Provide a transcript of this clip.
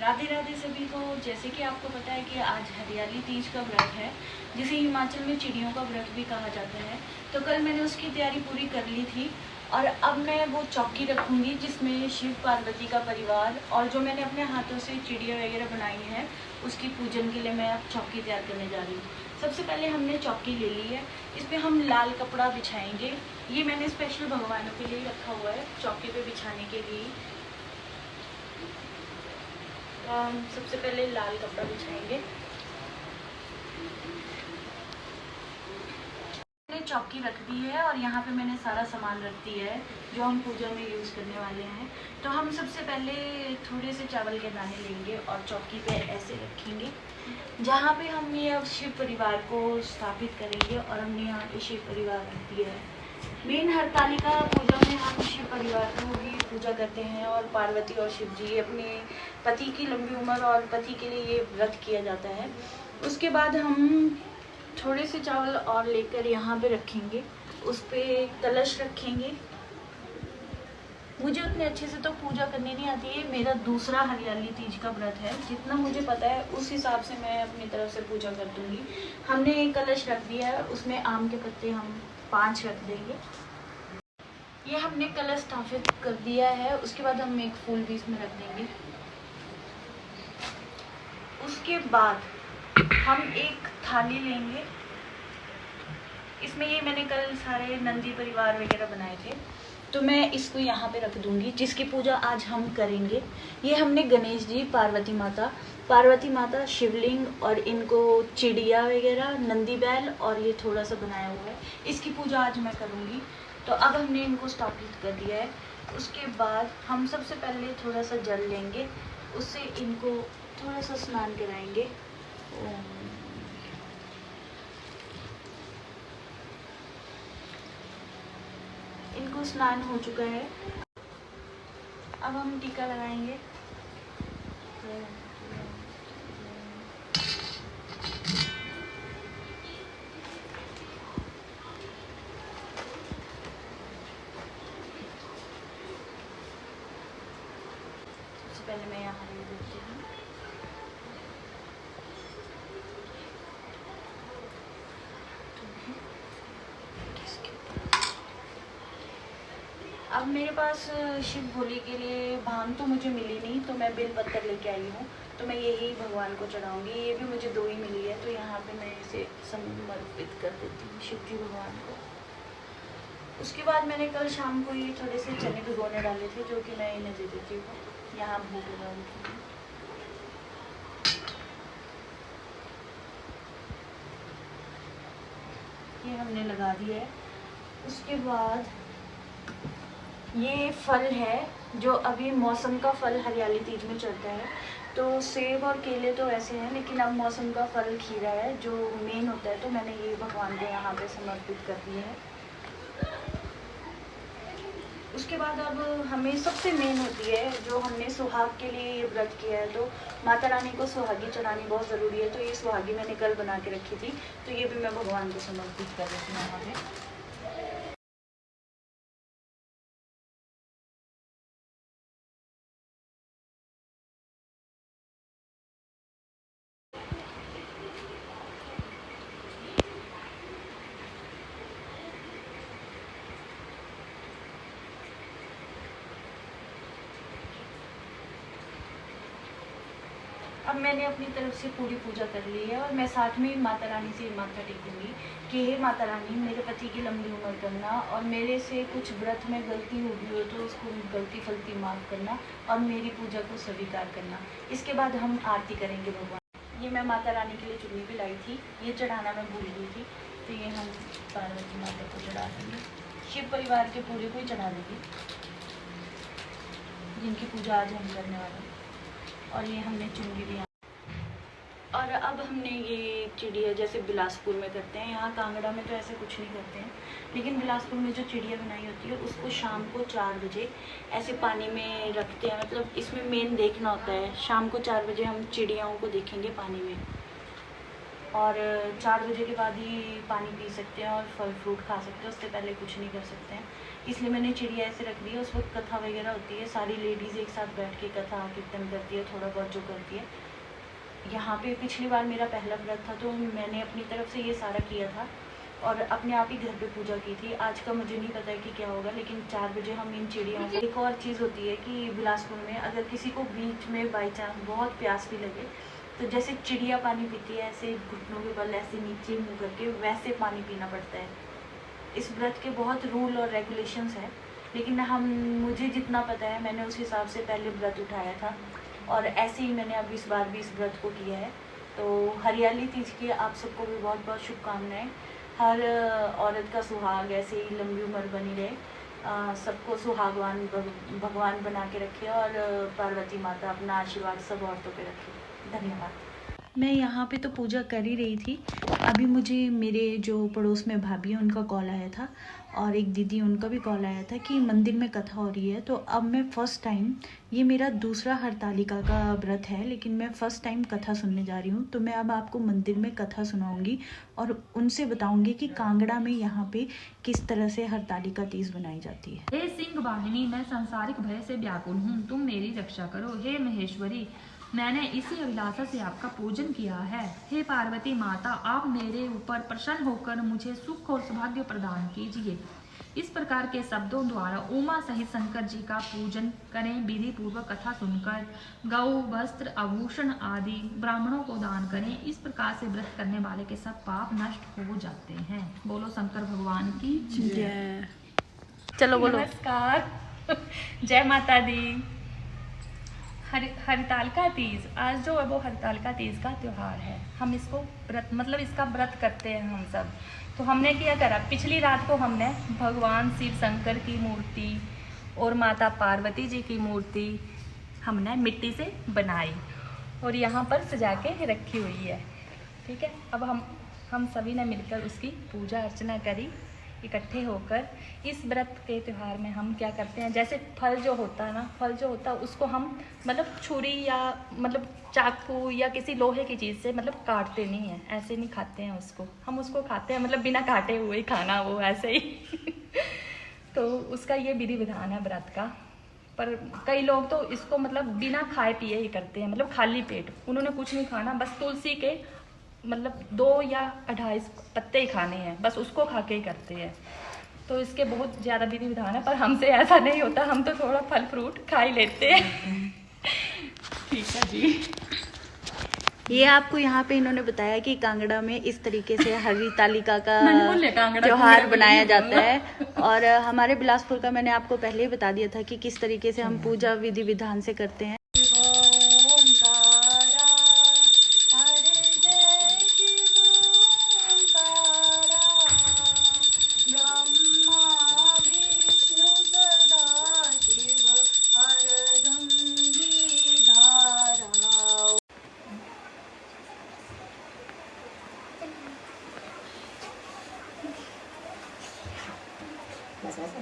राधे राधे सभी को। जैसे कि आपको पता है कि आज हरियाली तीज का व्रत है, जिसे हिमाचल में चिड़ियों का व्रत भी कहा जाता है। तो कल मैंने उसकी तैयारी पूरी कर ली थी और अब मैं वो चौकी रखूँगी जिसमें शिव पार्वती का परिवार और जो मैंने अपने हाथों से चिड़िया वगैरह बनाई है उसकी पूजन के लिए मैं अब चौकी तैयार करने जा रही हूँ। सबसे पहले हमने चौकी ले ली है, इस पर हम लाल कपड़ा बिछाएंगे। ये मैंने स्पेशल भगवानों के लिए रखा हुआ है चौकी पे बिछाने के लिए। हम सबसे पहले लाल कपड़ा बिछाएंगे। मैंने चौकी रख दी है और यहाँ पे मैंने सारा सामान रख दिया है जो हम पूजा में यूज़ करने वाले हैं। तो हम सबसे पहले थोड़े से चावल के दाने लेंगे और चौकी पे ऐसे रखेंगे जहाँ पे हम ये अब शिव परिवार को स्थापित करेंगे। और हमने यहाँ पे शिव परिवार रख दिया है। मेन हरतालिका पूजा में हम शिव परिवार को भी पूजा करते हैं और पार्वती और शिव जी अपने पति की लंबी उम्र और पति के लिए ये व्रत किया जाता है। उसके बाद हम थोड़े से चावल और लेकर यहाँ पे रखेंगे, उस पर कलश रखेंगे। मुझे उतने अच्छे से तो पूजा करनी नहीं आती है, मेरा दूसरा हरियाली तीज का व्रत है। जितना मुझे पता है उस हिसाब से मैं अपनी तरफ से पूजा कर दूँगी। हमने एक कलश रख दिया है, उसमें आम के पत्ते हम 5 रख देंगे। ये हमने कलश स्थापित कर दिया है। उसके बाद हम एक फूल भी इसमें रख देंगे। उसके बाद हम एक थाली लेंगे, इसमें ये मैंने कल सारे नंदी परिवार वगैरह बनाए थे तो मैं इसको यहाँ पे रख दूंगी, जिसकी पूजा आज हम करेंगे। ये हमने गणेश जी, पार्वती माता, शिवलिंग और इनको चिड़िया वगैरह, नंदी बैल और ये थोड़ा सा बनाया हुआ है, इसकी पूजा आज मैं करूँगी। तो अब हमने इनको स्थापित कर दिया है। उसके बाद हम सबसे पहले थोड़ा सा जल लेंगे, उससे इनको थोड़ा सा स्नान कराएंगे। इनको स्नान हो चुका है। अब हम टीका लगाएंगे। सबसे पहले मैं यहाँ ले देती हूँ। अब मेरे पास शिव भोले के लिए भांग तो मुझे मिली नहीं, तो मैं बेल पत्तर लेके आई हूँ, तो मैं यही भगवान को चढ़ाऊँगी। ये भी मुझे 2 ही मिली है, तो यहाँ पे मैं इसे समर्पित कर देती हूँ शिव जी भगवान को। उसके बाद मैंने कल शाम को ये थोड़े से चने भिगोने डाले थे, जो कि मैं इन्हें दे देती हूँ। यहाँ भूख लगा उठी। ये हमने लगा दिया है। उसके बाद ये फल है जो अभी मौसम का फल हरियाली तीज में चलता है। तो सेब और केले तो ऐसे हैं, लेकिन अब मौसम का फल खीरा है जो मेन होता है, तो मैंने ये भगवान को यहाँ पे समर्पित कर दिया है। उसके बाद अब हमें सबसे मेन होती है जो हमने सुहाग के लिए ये व्रत किया है, तो माता रानी को सुहागी चढ़ानी बहुत ज़रूरी है। तो ये सुहागी मैंने कल बना के रखी थी, तो ये भी मैं भगवान को समर्पित कर देती हूँ यहाँ पे। अब मैंने अपनी तरफ से पूरी पूजा कर ली है और मैं साथ में माता रानी से माथा टेकूंगी कि हे माता रानी, मेरे पति की लंबी उम्र करना और मेरे से कुछ व्रत में गलती हो गई हो तो उसको गलती फलती माफ़ करना और मेरी पूजा को स्वीकार करना। इसके बाद हम आरती करेंगे भगवान। ये मैं माता रानी के लिए चुन्नी भी लाई थी, ये चढ़ाना मैं भूल गई थी, तो ये हम पार्वती माता को चढ़ा देंगे। शिव परिवार के पूरे को ही चढ़ा देंगे जिनकी पूजा आज हम करने वाले हैं। और ये हमने चुनरी भी। और अब हमने ये चिड़िया जैसे बिलासपुर में करते हैं, यहाँ कांगड़ा में तो ऐसे कुछ नहीं करते हैं, लेकिन बिलासपुर में जो चिड़िया बनाई होती है उसको शाम को 4 बजे ऐसे पानी में रखते हैं। मतलब इसमें मेन देखना होता है, शाम को 4 बजे हम चिड़ियाओं को देखेंगे पानी में, और 4 बजे के बाद ही पानी पी सकते हैं और फल फ्रूट खा सकते हैं, उससे पहले कुछ नहीं कर सकते हैं। इसलिए मैंने चिड़िया ऐसे रख दी है। उस वक्त कथा वगैरह होती है, सारी लेडीज़ एक साथ बैठ के कथा कीर्तन करती है, थोड़ा बहुत जो करती है। यहाँ पे पिछली बार मेरा पहला व्रत था तो मैंने अपनी तरफ से ये सारा किया था और अपने आप ही घर पे पूजा की थी। आज का मुझे नहीं पता है कि क्या होगा, लेकिन 4 बजे हम इन चिड़ियों को। एक और चीज़ होती है कि बिलासपुर में अगर किसी को बीच में बाई चांस बहुत प्यास भी लगे तो जैसे चिड़िया पानी पीती है ऐसे घुटनों के बल ऐसे नीचे मुँह करके, वैसे पानी पीना पड़ता है। इस व्रत के बहुत रूल और रेगुलेशंस हैं, लेकिन मुझे जितना पता है मैंने उस हिसाब से पहले व्रत उठाया था और ऐसे ही मैंने अब इस बार भी इस व्रत को किया है। तो हरियाली तीज की आप सबको भी बहुत बहुत शुभकामनाएं। हर औरत का सुहाग ऐसे ही लंबी उम्र बनी रहे, सबको सुहागवान भगवान बना के रखे और पार्वती माता अपना आशीर्वाद सब औरतों पे रखे। धन्यवाद। मैं यहाँ पे तो पूजा कर ही रही थी, अभी मुझे मेरे जो पड़ोस में भाभी हैं उनका कॉल आया था और एक दीदी उनका भी कॉल आया था कि मंदिर में कथा हो रही है। तो अब मैं फ़र्स्ट टाइम, ये मेरा दूसरा हरतालिका का व्रत है, लेकिन मैं फ़र्स्ट टाइम कथा सुनने जा रही हूँ। तो मैं अब आपको मंदिर में कथा सुनाऊँगी और उनसे बताऊँगी कि कांगड़ा में यहाँ पे किस तरह से हरतालिका तीज बनाई जाती है। हे सिंह वाहिनी, मैं सांसारिक भय से व्याकुल हूँ, तुम मेरी रक्षा करो। हे महेश्वरी, मैंने इसी अभिलाषा से आपका पूजन किया है। हे पार्वती माता, आप मेरे ऊपर प्रसन्न होकर मुझे सुख और सौभाग्य प्रदान कीजिए। इस प्रकार के शब्दों द्वारा उमा सहित शंकर जी का पूजन करें। विधि पूर्वक कथा सुनकर गौ, वस्त्र, आभूषण आदि ब्राह्मणों को दान करें। इस प्रकार से व्रत करने वाले के सब पाप नष्ट हो जाते हैं। बोलो शंकर भगवान की जय। चलो बोलो। नमस्कार। जय माता दी। हरतालिका तीज, आज जो है वो हरतालिका तीज का त्यौहार है। हम इसको व्रत मतलब इसका व्रत करते हैं हम सब। तो हमने क्या करा, पिछली रात को हमने भगवान शिव शंकर की मूर्ति और माता पार्वती जी की मूर्ति हमने मिट्टी से बनाई और यहाँ पर सजा के रखी हुई है। ठीक है, अब हम सभी ने मिलकर उसकी पूजा अर्चना करी इकट्ठे होकर। इस व्रत के त्यौहार में हम क्या करते हैं, जैसे फल जो होता है उसको हम मतलब छुरी या मतलब चाकू या किसी लोहे की चीज़ से मतलब काटते नहीं हैं, ऐसे नहीं खाते हैं उसको। हम उसको खाते हैं मतलब बिना काटे हुए ही खाना, वो ऐसे ही। तो उसका ये विधि विधान है व्रत का। पर कई लोग तो इसको मतलब बिना खाए पिए ही करते हैं, मतलब खाली पेट, उन्होंने कुछ नहीं खाना, बस तुलसी के मतलब 2 या 2.5 पत्ते ही खाने हैं, बस उसको खा के ही करते हैं। तो इसके बहुत ज़्यादा विधि विधान है, पर हमसे ऐसा नहीं होता, हम तो थोड़ा फल फ्रूट खा ही लेते हैं। ठीक है जी। ये आपको यहाँ पे इन्होंने बताया कि कांगड़ा में इस तरीके से हरतालिका का त्योहार बनाया जाता है और हमारे बिलासपुर का मैंने आपको पहले ही बता दिया था कि किस तरीके से हम पूजा विधि विधान से करते हैं। बस ऐसे